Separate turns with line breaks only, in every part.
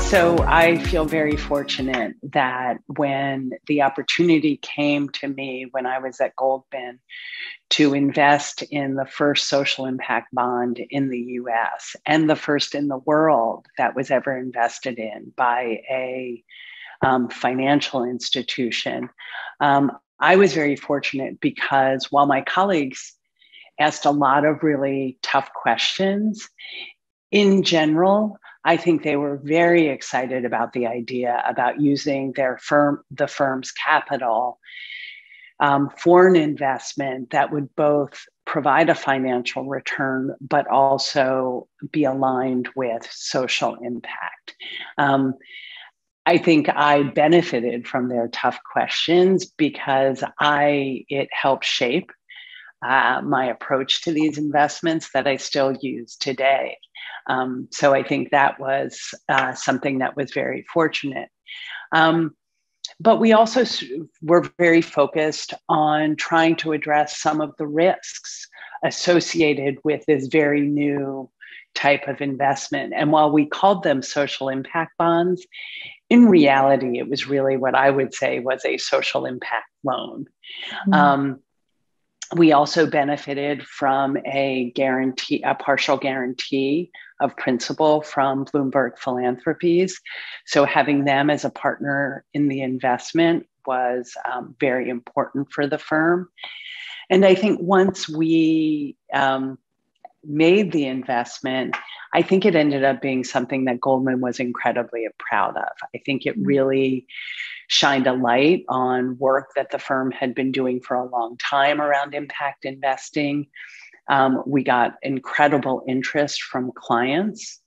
So I feel very fortunate that when the opportunity came to me when I was at Goldman to invest in the first social impact bond in the US and the first in the world that was ever invested in by a financial institution, I was very fortunate because while my colleagues asked a lot of really tough questions, in general, I think they were very excited about the idea about using the firm's capital for an investment that would both provide a financial return, but also be aligned with social impact. I think I benefited from their tough questions because it helped shape my approach to these investments that I still use today. So I think that was something that was very fortunate. But we also were very focused on trying to address some of the risks associated with this very new type of investment. And while we called them social impact bonds, in reality, it was really what I would say was a social impact loan. Mm-hmm. We also benefited from a partial guarantee of principal from Bloomberg Philanthropies. So having them as a partner in the investment was very important for the firm. And I think once we made the investment, I think it ended up being something that Goldman was incredibly proud of. I think it really shined a light on work that the firm had been doing for a long time around impact investing. We got incredible interest from clients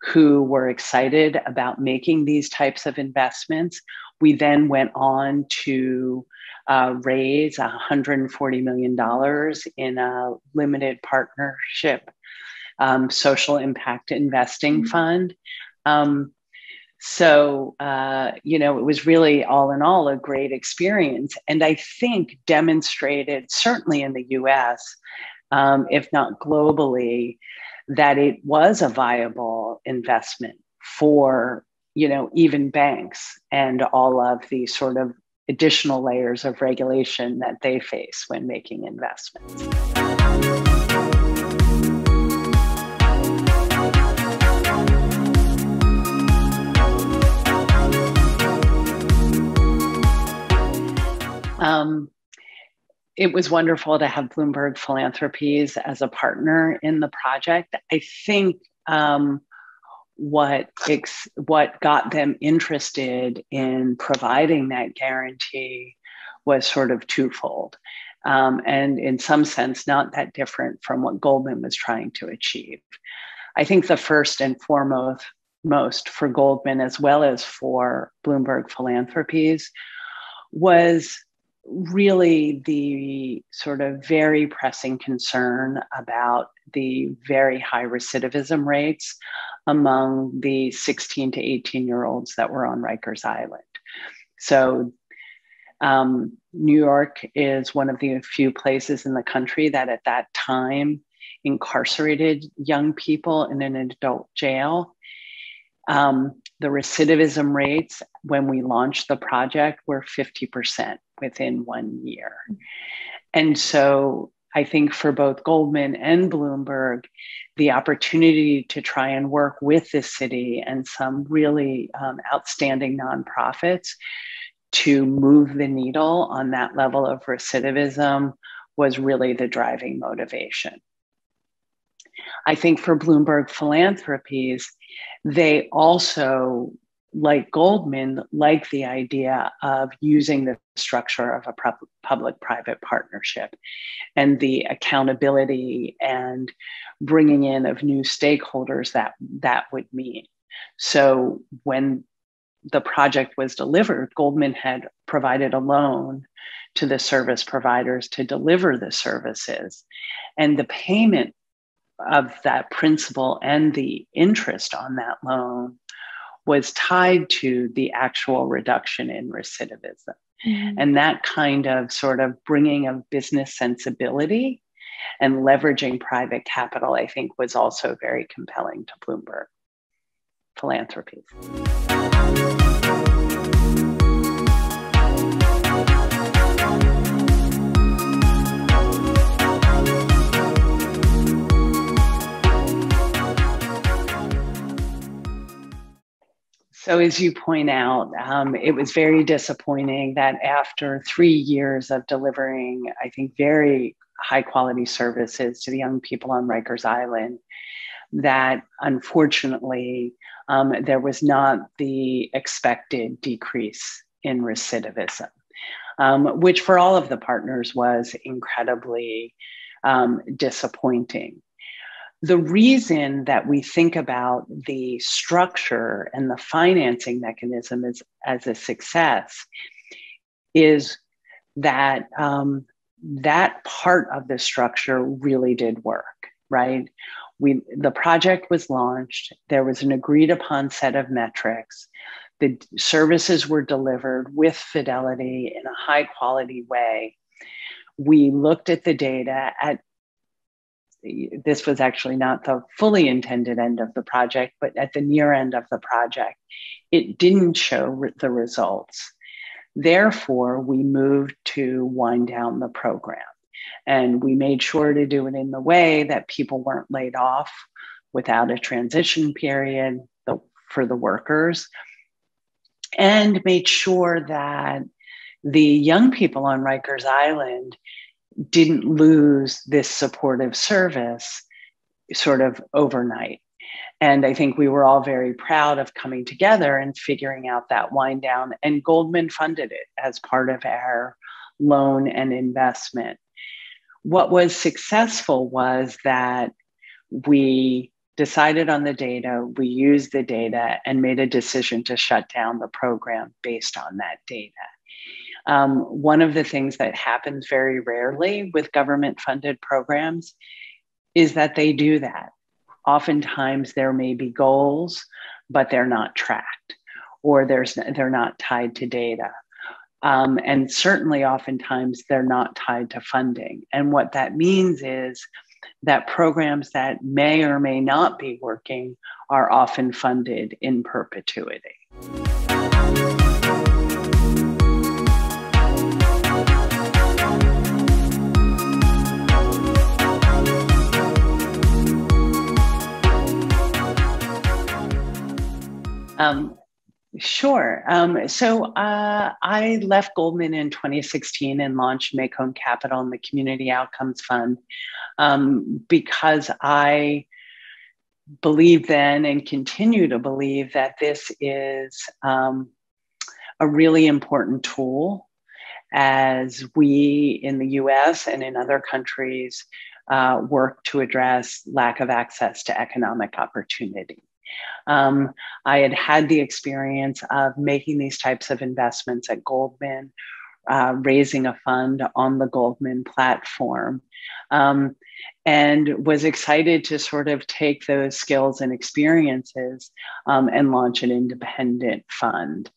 who were excited about making these types of investments. We then went on to raise $140 million in a limited partnership social impact investing fund. So, it was really all in all a great experience. And I think demonstrated, certainly in the US, if not globally, that it was a viable investment for, even banks and all of the sort of additional layers of regulation that they face when making investments. It was wonderful to have Bloomberg Philanthropies as a partner in the project. I think what got them interested in providing that guarantee was sort of twofold, and in some sense, not that different from what Goldman was trying to achieve. I think the first and foremost for Goldman, as well as for Bloomberg Philanthropies, was really the sort of very pressing concern about the very high recidivism rates among the 16 to 18-year-olds that were on Rikers Island. So New York is one of the few places in the country that at that time incarcerated young people in an adult jail. The recidivism rates when we launched the project were 50% within 1 year. And so I think for both Goldman and Bloomberg, the opportunity to try and work with the city and some really outstanding nonprofits to move the needle on that level of recidivism was really the driving motivation. I think for Bloomberg Philanthropies, they also, like Goldman, like the idea of using the structure of a public-private partnership and the accountability and bringing in of new stakeholders that would mean. So when the project was delivered, Goldman had provided a loan to the service providers to deliver the services, and the payment of that principal and the interest on that loan was tied to the actual reduction in recidivism. Mm-hmm. And that kind of sort of bringing of business sensibility and leveraging private capital, I think, was also very compelling to Bloomberg. philanthropies. So as you point out, it was very disappointing that after 3 years of delivering, I think, very high quality services to the young people on Rikers Island, that unfortunately, there was not the expected decrease in recidivism, which for all of the partners was incredibly disappointing. The reason that we think about the structure and the financing mechanism as a success is that that part of the structure really did work, right? The project was launched. There was an agreed upon set of metrics. The services were delivered with fidelity in a high quality way. We looked at the data this was actually not the fully intended end of the project, but at the near end of the project, it didn't show the results. Therefore, we moved to wind down the program. And we made sure to do it in the way that people weren't laid off without a transition period for the workers, and made sure that the young people on Rikers Island didn't lose this supportive service sort of overnight. And I think we were all very proud of coming together and figuring out that wind down, and Goldman funded it as part of our loan and investment. What was successful was that we decided on the data, we used the data, and made a decision to shut down the program based on that data. One of the things that happens very rarely with government-funded programs is that they do that. Oftentimes there may be goals, but they're not tracked, or they're not tied to data. And certainly oftentimes they're not tied to funding. And what that means is that programs that may or may not be working are often funded in perpetuity. Sure. So I left Goldman in 2016 and launched Make Home Capital and the Community Outcomes Fund because I believed then and continue to believe that this is a really important tool as we in the US and in other countries work to address lack of access to economic opportunity. I had the experience of making these types of investments at Goldman, raising a fund on the Goldman platform, and was excited to sort of take those skills and experiences and launch an independent fund.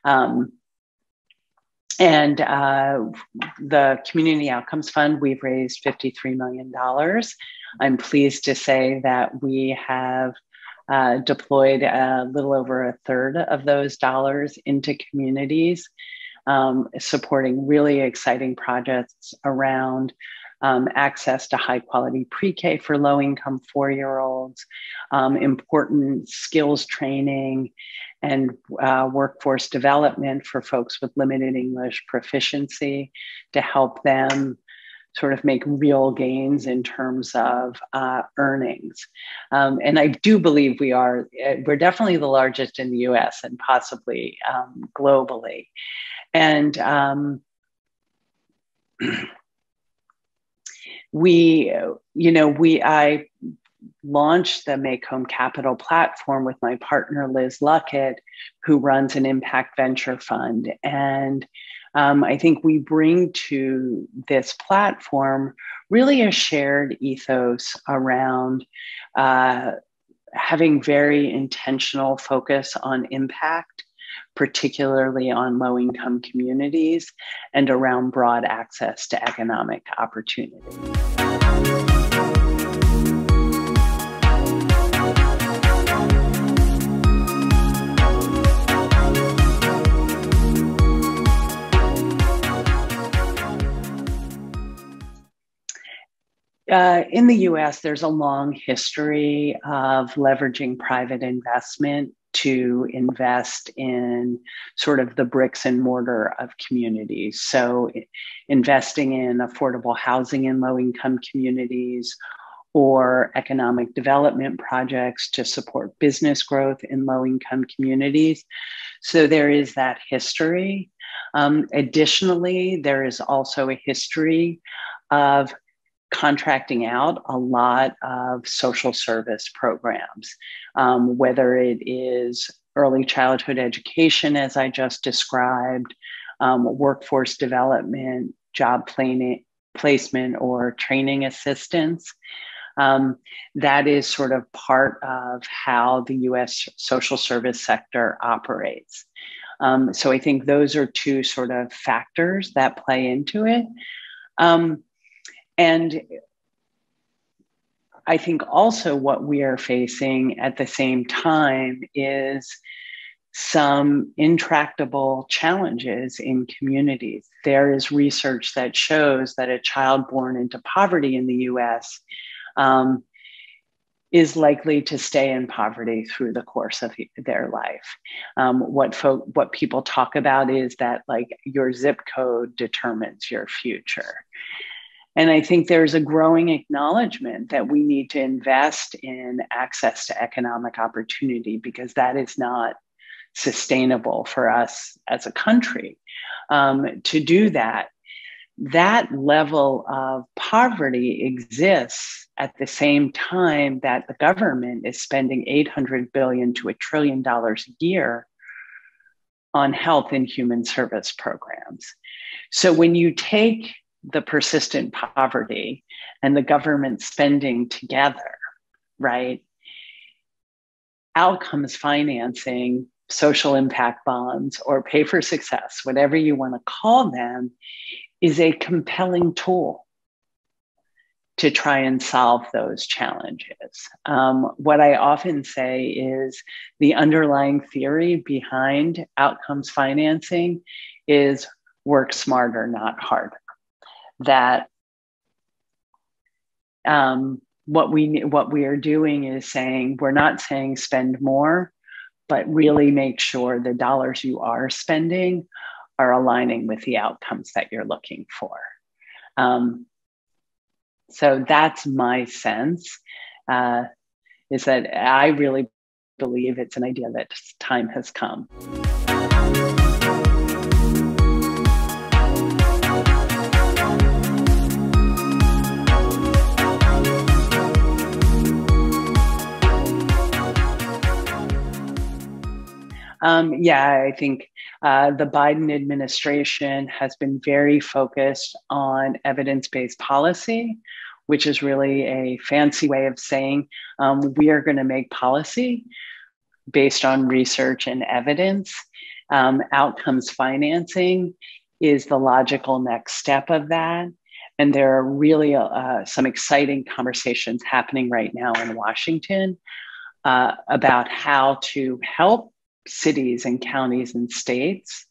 And the Community Outcomes Fund, we've raised $53 million. I'm pleased to say that we have deployed a little over a third of those dollars into communities, supporting really exciting projects around access to high quality pre-K for low-income 4-year-olds, important skills training and workforce development for folks with limited English proficiency to help them sort of make real gains in terms of earnings. And I do believe we're definitely the largest in the US and possibly globally. And I launched the Make Home Capital platform with my partner, Liz Luckett, who runs an impact venture fund. And I think we bring to this platform really a shared ethos around having very intentional focus on impact, particularly on low-income communities, and around broad access to economic opportunity. In the US, there's a long history of leveraging private investment to invest in sort of the bricks and mortar of communities. So investing in affordable housing in low-income communities or economic development projects to support business growth in low-income communities. So there is that history. Additionally, there is also a history of contracting out a lot of social service programs, whether it is early childhood education, as I just described, workforce development, job placement, or training assistance. That is sort of part of how the US social service sector operates. So I think those are two sort of factors that play into it. And I think also what we are facing at the same time is some intractable challenges in communities. There is research that shows that a child born into poverty in the US is likely to stay in poverty through the course of their life. What people talk about is that like your zip code determines your future. And I think there's a growing acknowledgement that we need to invest in access to economic opportunity because that is not sustainable for us as a country. To do that, that level of poverty exists at the same time that the government is spending $800 billion to $1 trillion a year on health and human service programs. So when you take the persistent poverty and the government spending together, right? Outcomes financing, social impact bonds, or pay for success, whatever you want to call them, is a compelling tool to try and solve those challenges. What I often say is the underlying theory behind outcomes financing is work smarter, not harder. That what we are doing is saying, we're not saying spend more, but really make sure the dollars you are spending are aligning with the outcomes that you're looking for. So that's my sense, is that I really believe it's an idea that time has come. I think the Biden administration has been very focused on evidence-based policy, which is really a fancy way of saying we are going to make policy based on research and evidence. Outcomes financing is the logical next step of that. And there are really some exciting conversations happening right now in Washington about how to help cities and counties and states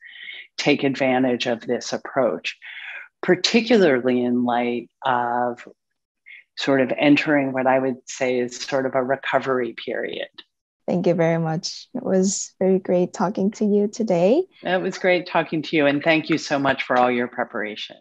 take advantage of this approach, particularly in light of sort of entering what I would say is sort of a recovery period.
Thank you very much. It was very great talking to you today.
It was great talking to you, and thank you so much for all your preparation.